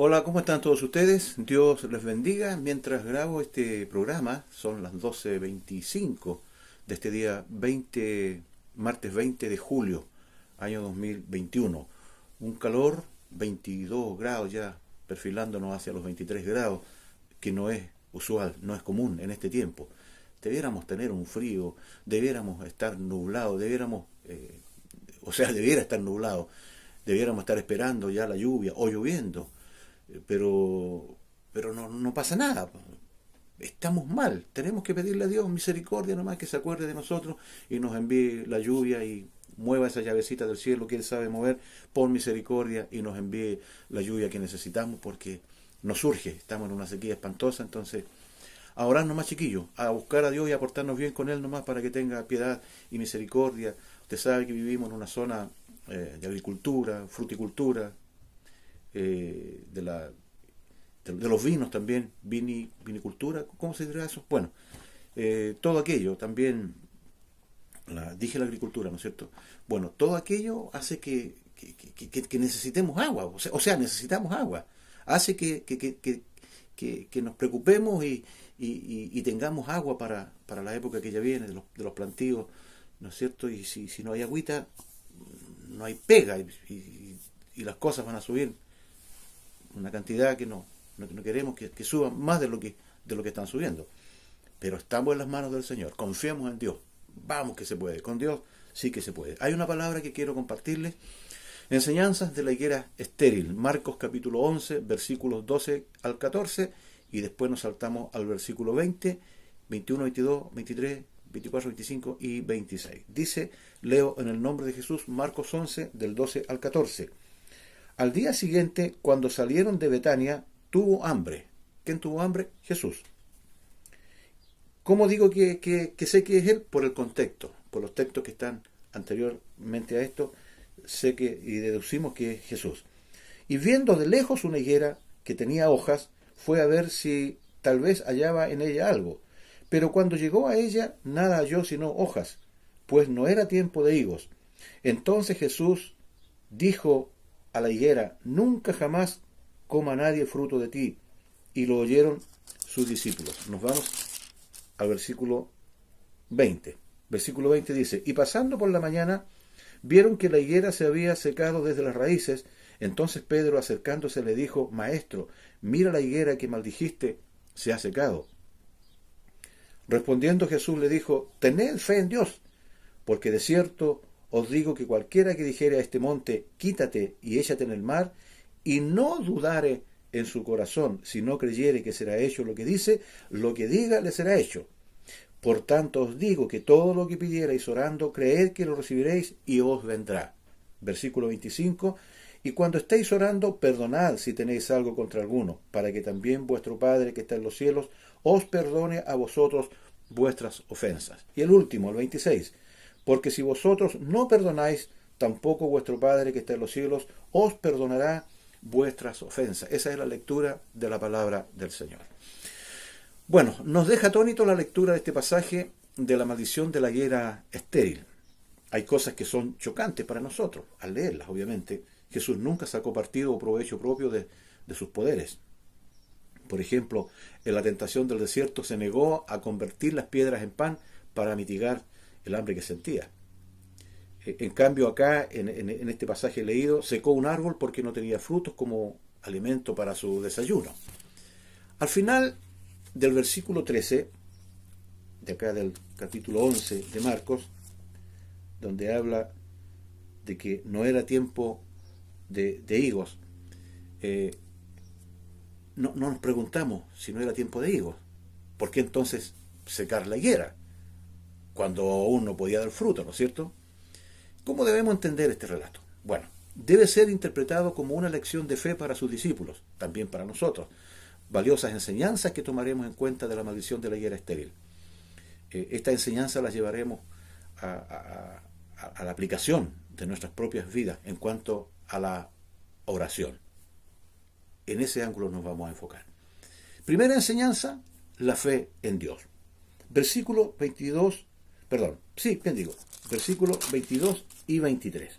Hola, ¿cómo están todos ustedes? Dios les bendiga. Mientras grabo este programa, son las 12:25 de este día martes 20 de julio, año 2021. Un calor, 22 grados ya, perfilándonos hacia los 23 grados, que no es usual, no es común en este tiempo. Debiéramos tener un frío, debiéramos estar nublados, debiera estar nublado, debiéramos estar esperando ya la lluvia o lloviendo, pero no pasa nada. Estamos mal, tenemos que pedirle a Dios misericordia nomás, que se acuerde de nosotros y nos envíe la lluvia y mueva esa llavecita del cielo que Él sabe mover por misericordia y nos envíe la lluvia que necesitamos, porque nos surge, estamos en una sequía espantosa. Entonces, a orar nomás, chiquillos, a buscar a Dios y a portarnos bien con Él nomás, para que tenga piedad y misericordia. Usted sabe que vivimos en una zona de agricultura, fruticultura, de los vinos también, vinicultura, ¿cómo se dirá eso? Bueno, todo aquello también, dije la agricultura, ¿no es cierto? Bueno, todo aquello hace que necesitemos agua, o sea, necesitamos agua, hace que nos preocupemos y tengamos agua para la época que ya viene, de los plantíos, ¿no es cierto? Y si no hay agüita, no hay pega, y las cosas van a subir una cantidad que no queremos que suban más de lo que están subiendo. Pero estamos en las manos del Señor, confiemos en Dios, vamos que se puede, con Dios sí que se puede. Hay una palabra que quiero compartirles: enseñanzas de la higuera estéril, Marcos capítulo 11, versículos 12 al 14, y después nos saltamos al versículo 20, 21, 22, 23, 24, 25 y 26. Dice, leo en el nombre de Jesús, Marcos 11, del 12 al 14. Al día siguiente, cuando salieron de Betania, tuvo hambre. ¿Quién tuvo hambre? Jesús. ¿Cómo digo que sé que es Él? Por el contexto, por los textos que están anteriormente a esto, sé que y deducimos que es Jesús. Y viendo de lejos una higuera que tenía hojas, fue a ver si tal vez hallaba en ella algo. Pero cuando llegó a ella, nada halló sino hojas, pues no era tiempo de higos. Entonces Jesús dijo a la higuera, nunca jamás coma nadie fruto de ti. Y lo oyeron sus discípulos. Nos vamos al versículo 20. Versículo 20 dice, y pasando por la mañana, vieron que la higuera se había secado desde las raíces. Entonces Pedro, acercándose, le dijo, Maestro, mira la higuera que maldijiste, se ha secado. Respondiendo Jesús le dijo, tened fe en Dios, porque de cierto os digo que cualquiera que dijere a este monte, quítate y échate en el mar, y no dudare en su corazón, si no creyere que será hecho lo que dice, lo que diga le será hecho. Por tanto os digo que todo lo que pidierais orando, creed que lo recibiréis y os vendrá. Versículo 25. Y cuando estéis orando, perdonad si tenéis algo contra alguno, para que también vuestro Padre que está en los cielos os perdone a vosotros vuestras ofensas. Y el último, el 26. Porque si vosotros no perdonáis, tampoco vuestro Padre que está en los cielos os perdonará vuestras ofensas. Esa es la lectura de la palabra del Señor. Bueno, nos deja atónito la lectura de este pasaje de la maldición de la higuera estéril. Hay cosas que son chocantes para nosotros, al leerlas, obviamente. Jesús nunca sacó partido o provecho propio de sus poderes. Por ejemplo, en la tentación del desierto se negó a convertir las piedras en pan para mitigar el hambre que sentía. En cambio, acá, en este pasaje leído, secó un árbol porque no tenía frutos como alimento para su desayuno. Al final del versículo 13, de acá del capítulo 11 de Marcos, donde habla de que no era tiempo de higos, no nos preguntamos si no era tiempo de higos. ¿Por qué entonces secar la higuera cuando aún no podía dar fruto, ¿no es cierto? ¿Cómo debemos entender este relato? Bueno, debe ser interpretado como una lección de fe para sus discípulos, también para nosotros. Valiosas enseñanzas que tomaremos en cuenta de la maldición de la higuera estéril. Esta enseñanza la llevaremos a la aplicación de nuestras propias vidas en cuanto a la oración. En ese ángulo nos vamos a enfocar. Primera enseñanza, la fe en Dios. Versículo 22, versículos 22 y 23.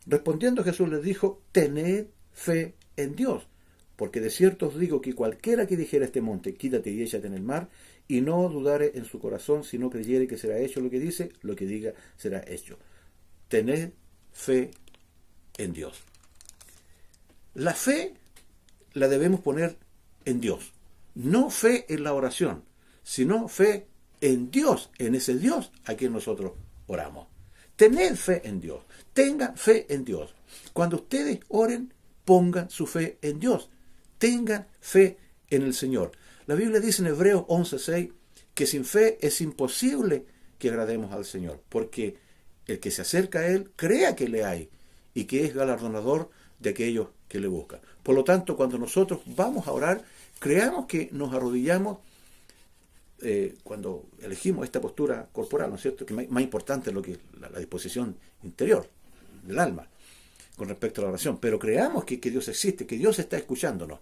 Respondiendo Jesús les dijo, tened fe en Dios, Porque de cierto os digo que cualquiera que dijera a este monte, quítate y échate en el mar, y no dudare en su corazón, si no creyere que será hecho lo que dice, lo que diga será hecho. Tened fe en Dios. La fe la debemos poner en Dios. No fe en la oración, sino fe en Dios, en ese Dios a quien nosotros oramos. Tened fe en Dios. Tengan fe en Dios. Cuando ustedes oren, pongan su fe en Dios. Tengan fe en el Señor. La Biblia dice en Hebreos 11:6 que sin fe es imposible que agrademos al Señor, porque el que se acerca a Él crea que le hay y que es galardonador de aquellos que le buscan. Por lo tanto, cuando nosotros vamos a orar, creamos que nos arrodillamos cuando elegimos esta postura corporal, ¿no es cierto? Que más importante es lo que la disposición interior del alma con respecto a la oración. Pero creamos que Dios existe, que Dios está escuchándonos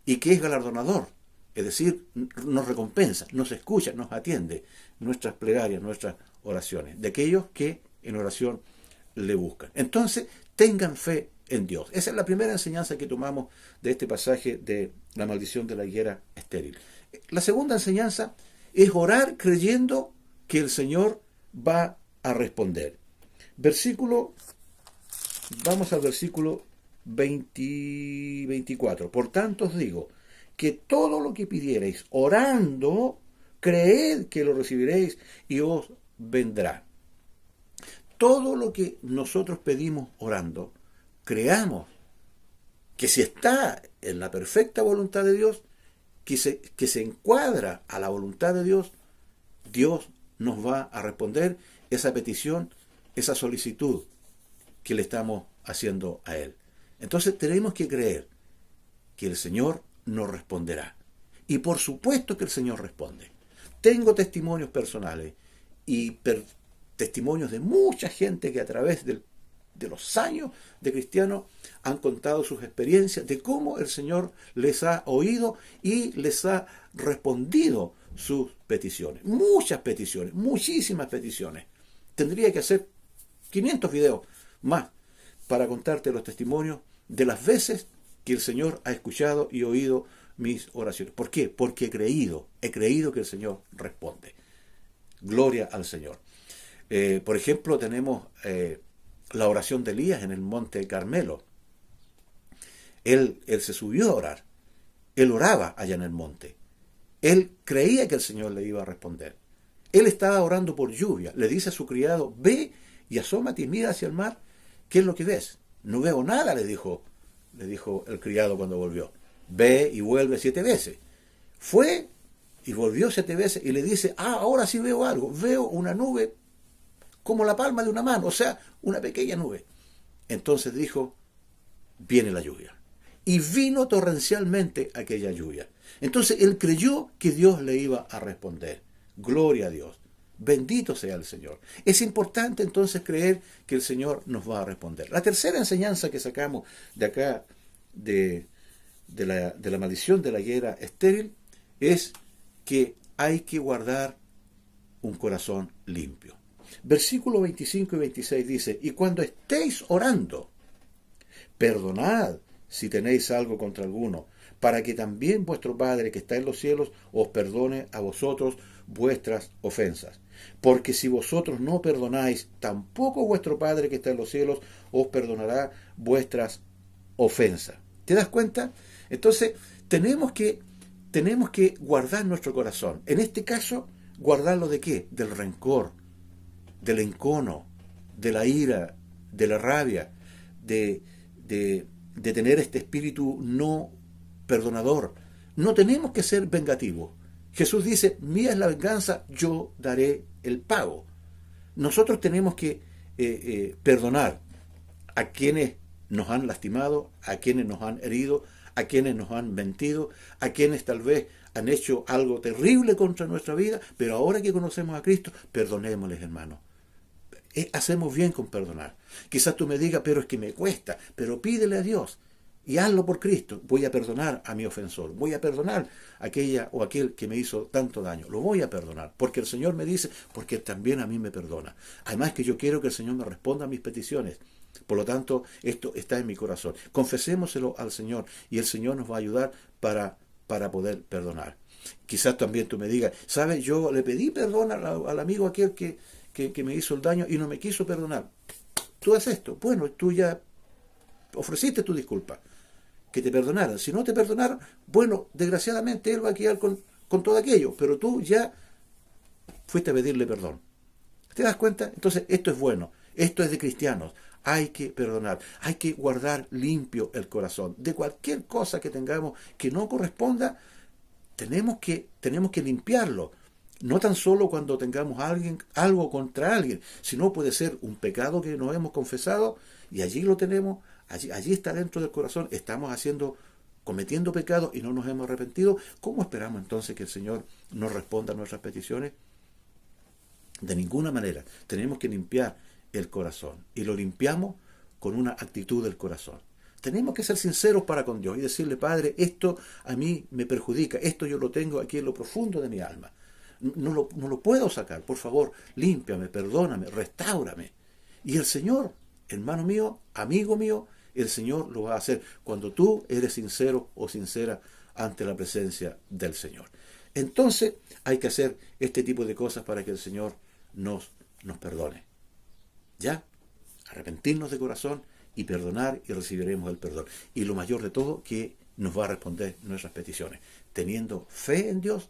y que es galardonador. Es decir, nos recompensa, nos escucha, nos atiende nuestras plegarias, nuestras oraciones, de aquellos que en oración le buscan. Entonces, tengan fe en Dios. Esa es la primera enseñanza que tomamos de este pasaje de la maldición de la higuera estéril. La segunda enseñanza es orar creyendo que el Señor va a responder. Vamos al versículo 24. Por tanto os digo que todo lo que pidiereis orando, creed que lo recibiréis y os vendrá. Todo lo que nosotros pedimos orando, creamos que si está en la perfecta voluntad de Dios, que se encuadra a la voluntad de Dios, Dios nos va a responder esa petición, esa solicitud que le estamos haciendo a Él. Entonces tenemos que creer que el Señor nos responderá. Y por supuesto que el Señor responde. Tengo testimonios personales y testimonios de mucha gente que a través de los años de cristianos han contado sus experiencias de cómo el Señor les ha oído y les ha respondido sus peticiones. Muchas peticiones, muchísimas peticiones. Tendría que hacer 500 videos más para contarte los testimonios de las veces que el Señor ha escuchado y oído mis oraciones. ¿Por qué? Porque he creído que el Señor responde. Gloria al Señor. Por ejemplo, tenemos la oración de Elías en el monte Carmelo. Él se subió a orar. Él oraba allá en el monte. Él creía que el Señor le iba a responder. Él estaba orando por lluvia. Le dice a su criado, ve y asómate y mira hacia el mar. ¿Qué es lo que ves? No veo nada, le dijo el criado cuando volvió. Ve y vuelve 7 veces. Fue y volvió 7 veces y le dice, ahora sí veo algo. Veo una nube como la palma de una mano, o sea, una pequeña nube. Entonces dijo, viene la lluvia. Y vino torrencialmente aquella lluvia. Entonces él creyó que Dios le iba a responder. Gloria a Dios. Bendito sea el Señor. Es importante entonces creer que el Señor nos va a responder. La tercera enseñanza que sacamos de acá, de la maldición de la higuera estéril, es que hay que guardar un corazón limpio. Versículos 25 y 26 dice, y cuando estéis orando, perdonad si tenéis algo contra alguno, para que también vuestro Padre que está en los cielos os perdone a vosotros vuestras ofensas. Porque si vosotros no perdonáis, tampoco vuestro Padre que está en los cielos os perdonará vuestras ofensas. ¿Te das cuenta? Entonces, tenemos que guardar nuestro corazón. En este caso, ¿guardarlo de qué? Del rencor, del encono, de la ira, de la rabia, de tener este espíritu no perdonador. No tenemos que ser vengativos. Jesús dice, mía es la venganza, yo daré el pago. Nosotros tenemos que perdonar a quienes nos han lastimado, a quienes nos han herido, a quienes nos han mentido, a quienes tal vez han hecho algo terrible contra nuestra vida, pero ahora que conocemos a Cristo, perdonémosles, hermanos. Hacemos bien con perdonar. Quizás tú me digas, pero es que me cuesta, pero pídele a Dios y hazlo por Cristo. Voy a perdonar a mi ofensor, voy a perdonar a aquella o aquel que me hizo tanto daño. Lo voy a perdonar, porque el Señor me dice, porque también a mí me perdona. Además que yo quiero que el Señor me responda a mis peticiones. Por lo tanto, esto está en mi corazón. Confesémoselo al Señor y el Señor nos va a ayudar para poder perdonar. Quizás también tú me digas, ¿sabes? Yo le pedí perdón al amigo aquel que me hizo el daño y no me quiso perdonar. Tú haces esto. Bueno, tú ya ofreciste tu disculpa, que te perdonaran. Si no te perdonaron, bueno, desgraciadamente él va a quedar con todo aquello, pero tú ya fuiste a pedirle perdón. ¿Te das cuenta? Entonces, esto es bueno, esto es de cristianos. Hay que perdonar, hay que guardar limpio el corazón. De cualquier cosa que tengamos que no corresponda, tenemos que limpiarlo. No tan solo cuando tengamos algo contra alguien, sino puede ser un pecado que nos hemos confesado y allí lo tenemos, allí está dentro del corazón, estamos cometiendo pecados y no nos hemos arrepentido. ¿Cómo esperamos entonces que el Señor nos responda a nuestras peticiones? De ninguna manera. Tenemos que limpiar el corazón y lo limpiamos con una actitud del corazón. Tenemos que ser sinceros para con Dios y decirle, Padre, esto a mí me perjudica, esto yo lo tengo aquí en lo profundo de mi alma. No lo puedo sacar, por favor, límpiame, perdóname, restáurame. Y el Señor, hermano mío, amigo mío, el Señor lo va a hacer cuando tú eres sincero o sincera ante la presencia del Señor. Entonces hay que hacer este tipo de cosas para que el Señor nos perdone. ¿Ya? Arrepentirnos de corazón y perdonar y recibiremos el perdón. Y lo mayor de todo, que nos va a responder nuestras peticiones, teniendo fe en Dios,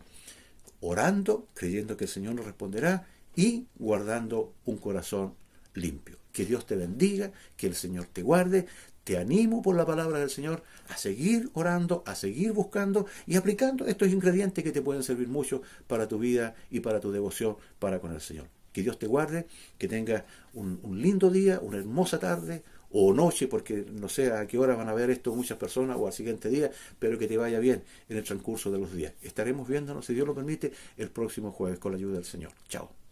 orando, creyendo que el Señor nos responderá y guardando un corazón limpio. Que Dios te bendiga, que el Señor te guarde. Te animo por la palabra del Señor a seguir orando, a seguir buscando y aplicando estos ingredientes que te pueden servir mucho para tu vida y para tu devoción para con el Señor. Que Dios te guarde, que tengas un lindo día, una hermosa tarde o noche, porque no sé a qué hora van a ver esto muchas personas o al siguiente día, pero que te vaya bien en el transcurso de los días. Estaremos viéndonos, si Dios lo permite, el próximo jueves con la ayuda del Señor. Chao.